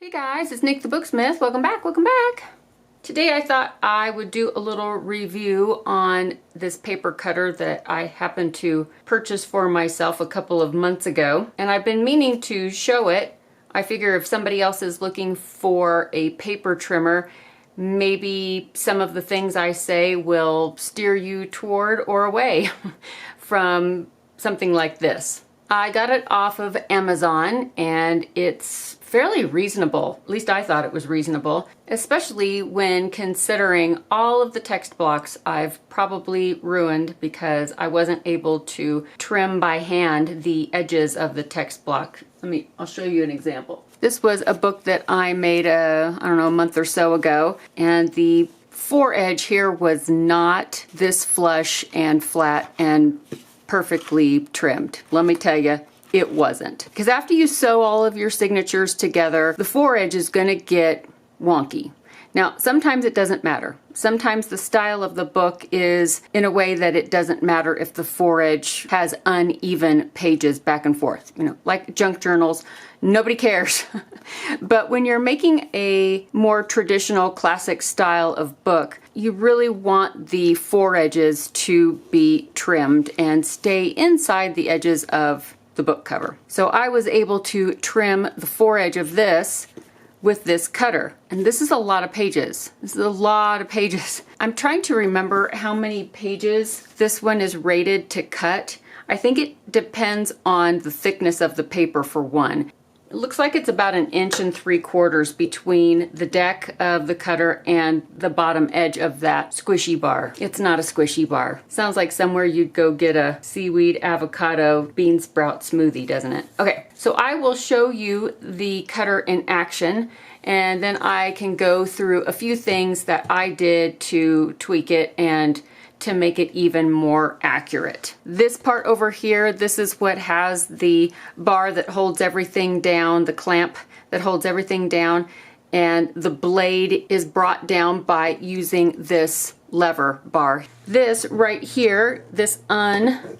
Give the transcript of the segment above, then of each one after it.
Hey guys, it's Nik the Booksmith. Welcome back, welcome back. Today I thought I would do a little review on this paper cutter that I happened to purchase for myself a couple of months ago. And I've been meaning to show it. I figure if somebody else is looking for a paper trimmer, maybe some of the things I say will steer you toward or away from something like this. I got it off of Amazon and it's fairly reasonable. At least I thought it was reasonable, especially when considering all of the text blocks I've probably ruined because I wasn't able to trim by hand the edges of the text block. I'll show you an example. This was a book that I made I don't know, a month or so ago, and the foredge here was not this flush and flat and perfectly trimmed. Let me tell you, it wasn't. Because after you sew all of your signatures together, the foredge is going to get wonky. Now, sometimes it doesn't matter. Sometimes the style of the book is in a way that it doesn't matter if the foredge has uneven pages back and forth. You know, like junk journals, nobody cares. But when you're making a more traditional classic style of book, you really want the foredges to be trimmed and stay inside the edges of the book cover. So I was able to trim the foredge of this with this cutter. And this is a lot of pages. This is a lot of pages. I'm trying to remember how many pages this one is rated to cut. I think it depends on the thickness of the paper for one. It looks like it's about 1.75 inches between the deck of the cutter and the bottom edge of that squishy bar. It's not a squishy bar. Sounds like somewhere you'd go get a seaweed avocado bean sprout smoothie, doesn't it? Okay, so I will show you the cutter in action, and then I can go through a few things that I did to tweak it and to make it even more accurate. This part over here, this is what has the bar that holds everything down, the clamp that holds everything down, and the blade is brought down by using this lever bar. This right here, this unscrews,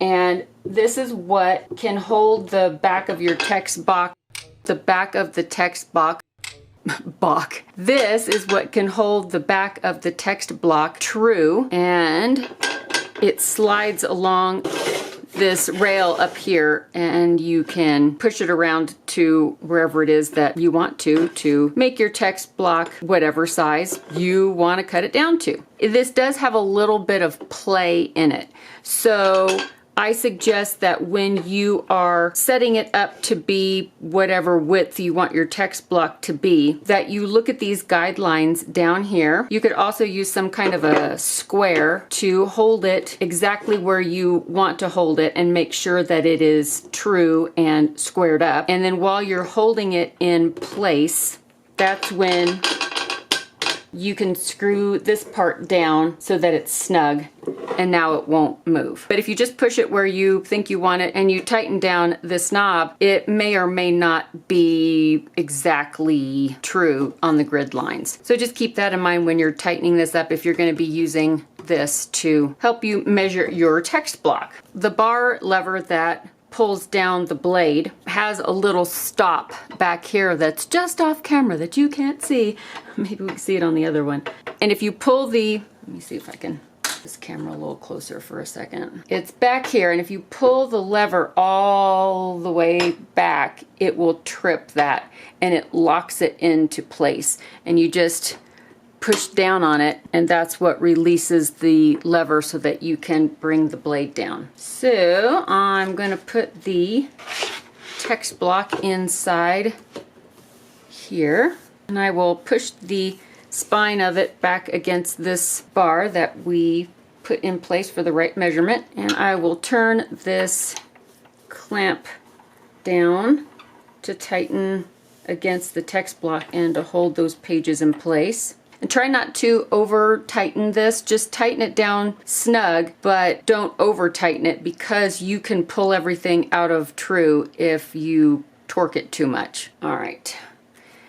and this is what can hold the back of your text box, the back of the text box. This is what can hold the back of the text block true, and it slides along this rail up here, and you can push it around to wherever it is that you want to make your text block whatever size you want to cut it down to. This does have a little bit of play in it, so I suggest that when you are setting it up to be whatever width you want your text block to be, that you look at these guidelines down here. You could also use some kind of a square to hold it exactly where you want to hold it and make sure that it is true and squared up. And then while you're holding it in place, that's when you can screw this part down so that it's snug and now it won't move. But if you just push it where you think you want it and you tighten down this knob, it may or may not be exactly true on the grid lines. So just keep that in mind when you're tightening this up if you're going to be using this to help you measure your text block. The bar lever that pulls down the blade has a little stop back here that's just off camera that you can't see. Maybe we can see it on the other one. And if you pull let me see if I can this camera a little closer for a second. It's back here, and if you pull the lever all the way back, it will trip that and it locks it into place. And you just push down on it, and that's what releases the lever so that you can bring the blade down. So I'm going to put the text block inside here, and I will push the spine of it back against this bar that we put in place for the right measurement, and I will turn this clamp down to tighten against the text block and to hold those pages in place. And try not to over tighten this, just tighten it down snug, but don't over tighten it because you can pull everything out of true if you torque it too much. All right.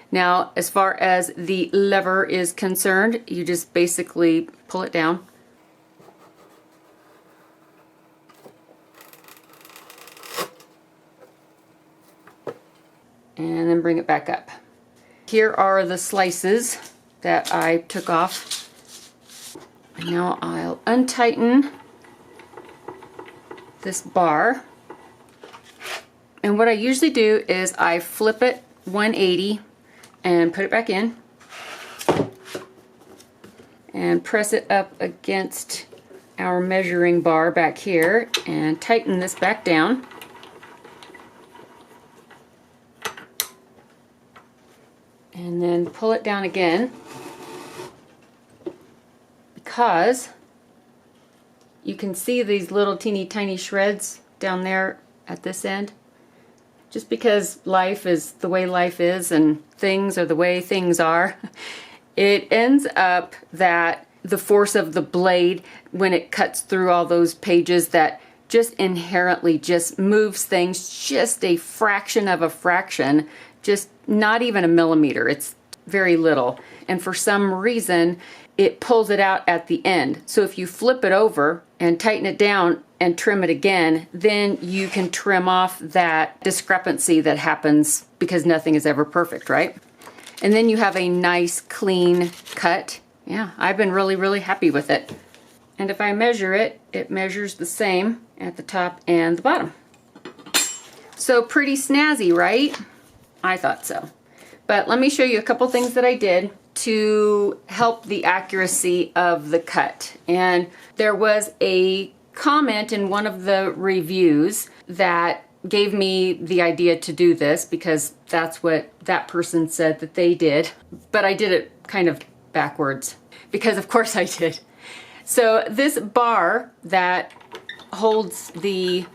Now, as far as the lever is concerned, you just basically pull it down. and then bring it back up. Here are the slices that I took off. And now I'll untighten this bar. And what I usually do is I flip it 180 and put it back in and press it up against our measuring bar back here and tighten this back down. And then pull it down again, because you can see these little teeny tiny shreds down there at this end. Just because life is the way life is and things are the way things are, it ends up that the force of the blade, when it cuts through all those pages, that just inherently just moves things just a fraction of a fraction, just not even a millimeter. It's very little. And for some reason, it pulls it out at the end. So if you flip it over and tighten it down and trim it again, then you can trim off that discrepancy that happens because nothing is ever perfect, right? And then you have a nice clean cut. Yeah, I've been really happy with it. And if I measure it, it measures the same at the top and the bottom. So pretty snazzy, right? I thought so. But let me show you a couple things that I did to help the accuracy of the cut. And there was a comment in one of the reviews that gave me the idea to do this, because that's what that person said that they did. But I did it kind of backwards, because of course I did. So this bar that holds the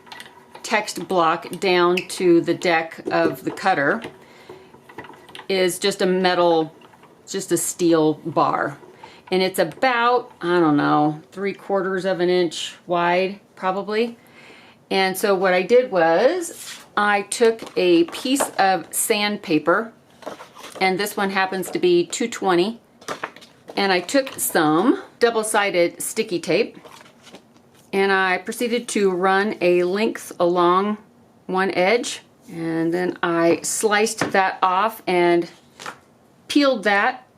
text block down to the deck of the cutter is just a metal, just a steel bar. And it's about, I don't know, 3/4 of an inch wide, probably. And so what I did was I took a piece of sandpaper, and this one happens to be 220, and I took some double-sided sticky tape, and I proceeded to run a length along one edge, and then I sliced that off and peeled that,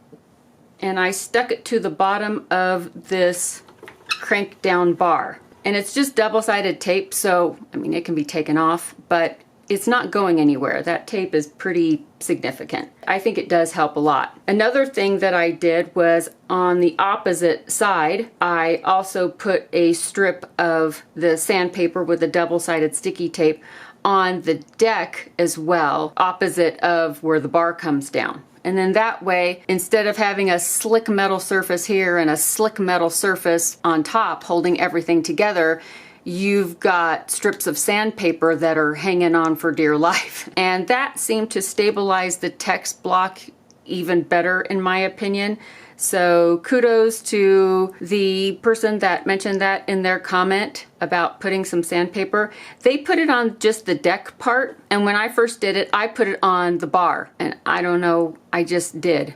and I stuck it to the bottom of this crank down bar. And it's just double-sided tape, so I mean it can be taken off, but it's not going anywhere. That tape is pretty significant. I think it does help a lot. Another thing that I did was on the opposite side, I also put a strip of the sandpaper with the double-sided sticky tape on the deck as well, opposite of where the bar comes down. And then that way, instead of having a slick metal surface here and a slick metal surface on top holding everything together, you've got strips of sandpaper that are hanging on for dear life. And that seemed to stabilize the text block even better, in my opinion. So kudos to the person that mentioned that in their comment about putting some sandpaper. They put it on just the deck part, and when I first did it, I put it on the bar, and I don't know, I just did.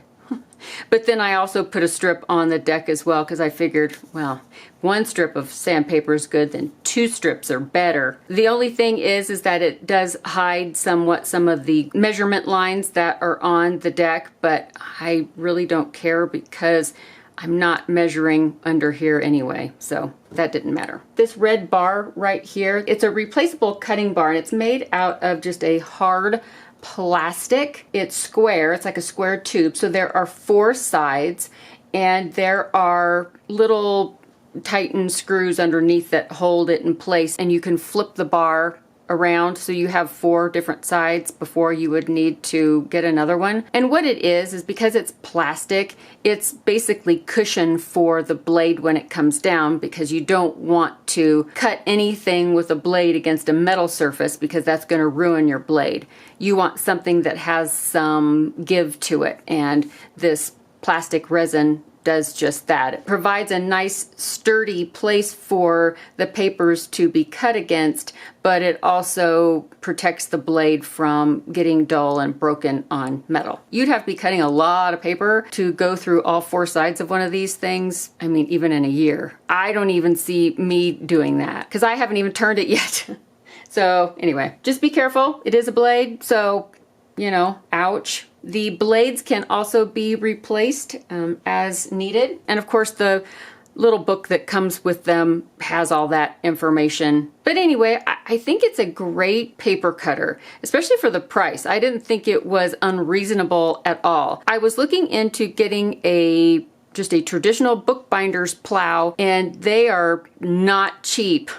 But then I also put a strip on the deck as well, because I figured, well, one strip of sandpaper is good, then 2 strips are better. The only thing is that it does hide somewhat some of the measurement lines that are on the deck, but I really don't care because I'm not measuring under here anyway, so that didn't matter. This red bar right here, it's a replaceable cutting bar, and it's made out of just a hard plastic. It's square, it's like a square tube, so there are 4 sides, and there are little Tighten screws underneath that hold it in place, and you can flip the bar around so you have 4 different sides before you would need to get another one. And what it is because it's plastic, it's basically cushion for the blade when it comes down, because you don't want to cut anything with a blade against a metal surface, because that's going to ruin your blade. You want something that has some give to it, and this plastic resin does just that. It provides a nice sturdy place for the papers to be cut against, but it also protects the blade from getting dull and broken on metal. You'd have to be cutting a lot of paper to go through all 4 sides of one of these things. I mean, even in a year. I don't even see me doing that, because I haven't even turned it yet. So anyway, just be careful. It is a blade, so you know, ouch. The blades can also be replaced as needed. And of course, the little book that comes with them has all that information. But anyway, I think it's a great paper cutter, especially for the price. I didn't think it was unreasonable at all. I was looking into getting just a traditional bookbinder's plow, and they are not cheap,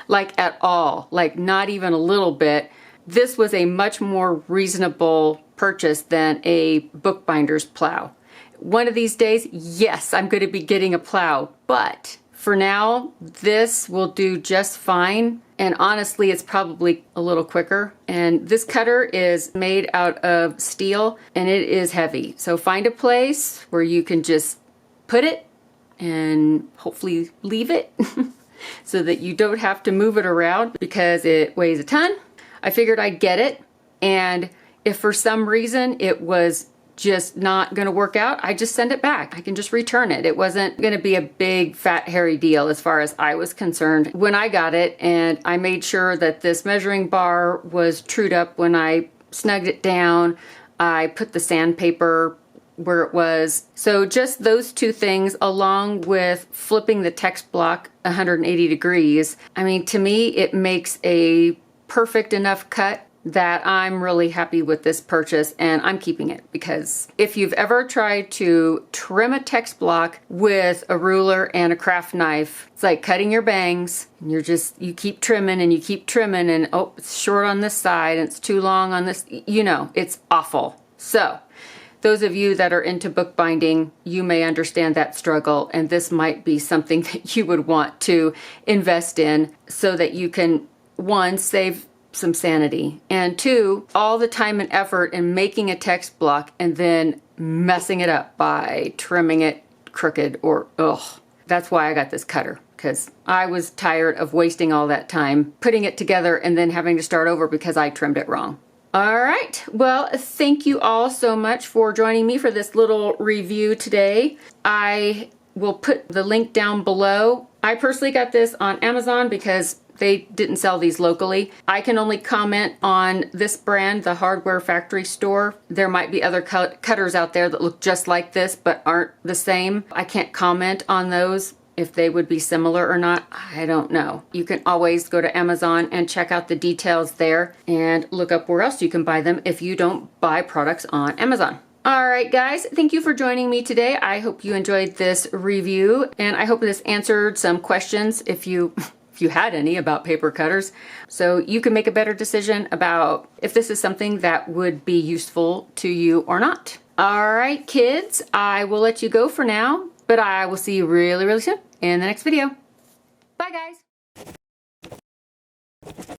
like at all, like not even a little bit. This was a much more reasonable purchase than a bookbinder's plow. One of these days, yes, I'm going to be getting a plow, but for now, this will do just fine. And honestly, it's probably a little quicker. And this cutter is made out of steel and it is heavy. So find a place where you can just put it and hopefully leave it so that you don't have to move it around because it weighs a ton. I figured I'd get it. And if for some reason it was just not going to work out, I just send it back. I can just return it. It wasn't going to be a big fat hairy deal as far as I was concerned when I got it, and I made sure that this measuring bar was trued up when I snugged it down. I put the sandpaper where it was. So just those two things, along with flipping the text block 180 degrees. I mean, to me, it makes a perfect enough cut that I'm really happy with this purchase, and I'm keeping it, because if you've ever tried to trim a text block with a ruler and a craft knife, it's like cutting your bangs, and you keep trimming and you keep trimming, and oh, it's short on this side and it's too long on this, you know, it's awful. So those of you that are into bookbinding, you may understand that struggle, and this might be something that you would want to invest in so that you can, one, save some sanity, and two, all the time and effort in making a text block and then messing it up by trimming it crooked or ugh. That's why I got this cutter, because I was tired of wasting all that time putting it together and then having to start over because I trimmed it wrong. All right, well, thank you all so much for joining me for this little review today. I will put the link down below. I personally got this on Amazon because they didn't sell these locally. I can only comment on this brand, the Hardware Factory Store. There might be other cutters out there that look just like this but aren't the same. I can't comment on those, if they would be similar or not. I don't know. You can always go to Amazon and check out the details there and look up where else you can buy them if you don't buy products on Amazon. All right, guys, thank you for joining me today. I hope you enjoyed this review, and I hope this answered some questions if you had any about paper cutters, so you can make a better decision about if this is something that would be useful to you or not. All right, kids, I will let you go for now, but I will see you really, really soon in the next video. Bye, guys.